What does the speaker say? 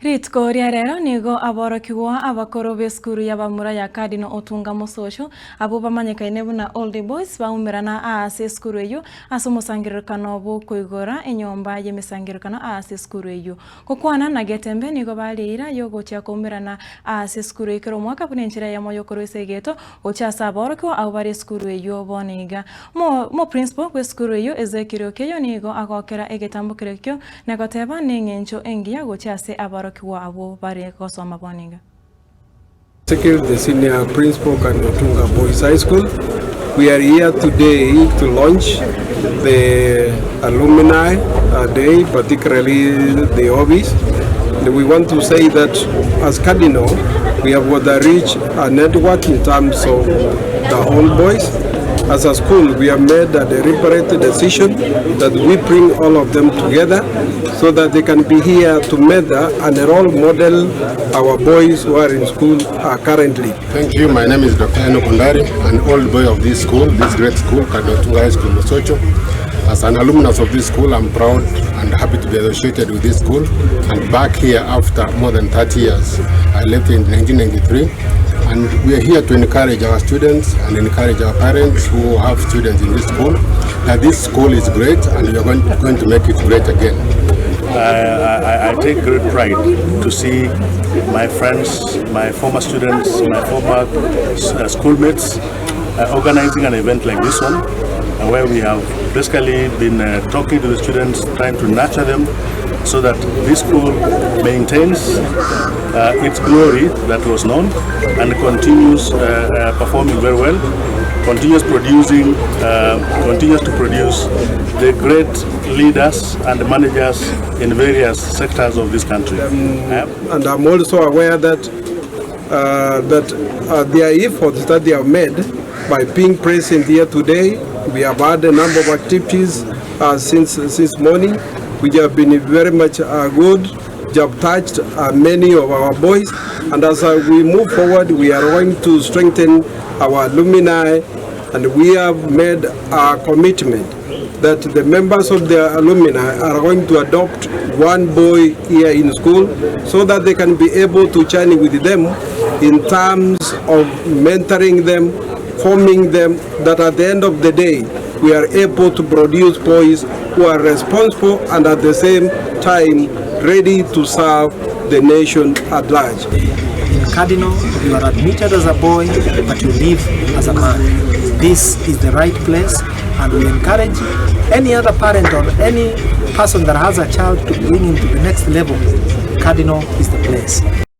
Ritko rero nigo aborokiwa abakoro b'eskuru y'abamura ya Cardinal Otunga Mosocho abo bamanyikaine buna Old Boys baumirana ase eskuru eyo ase omusangirikano bw'okoigora enyomba y'emisangirikano ase eskuru eyo kokwana na Getembe nigo balira yogocha koumirana ase eskuru ekero mwaka buna enchira ya moyo koro esegeto ochasa aborokiwa abo bari eskuru eyo boniga mo principal b'eskuru eyo Ezekiel Okeyo nigo agokera egetambo kerekyo nagoteba n'eng'encho engiya gochase Ezekiel, the senior principal at Otunga Boys High School. We are here today to launch the alumni day, particularly the hobbies. We want to say that as Cardinal, we have got a rich network in terms of the whole boys. As a school, we have made a deliberate decision that we bring all of them together so that they can be here to measure and role model our boys who are in school currently. Thank you. My name is Dr. Kundari, an old boy of this school, this great school, Cardinal High School, Mosocho. As an alumnus of this school, I'm proud and happy to be associated with this school and back here after more than 30 years. I left in 1993. And we are here to encourage our students and encourage our parents who have students in this school that this school is great and we are going to make it great again. I take great pride to see my friends, my former students, my former schoolmates organizing an event like this one, where we have basically been talking to the students, trying to nurture them so that this school maintains its glory that was known and continues performing very well, continues to produce the great leaders and managers in various sectors of this country. And I'm also aware that their efforts that they have made by being present here today, we have had a number of activities since morning, which have been very much good. They have touched many of our boys, and as we move forward, we are going to strengthen our alumni, and we have made a commitment that the members of the alumni are going to adopt one boy here in school so that they can be able to journey with them in terms of mentoring them, forming them, that at the end of the day, we are able to produce boys who are responsible and at the same time ready to serve the nation at large. In Cardinal, you are admitted as a boy, but you live as a man. This is the right place, and we encourage any other parent or any person that has a child to bring him to the next level. Cardinal is the place.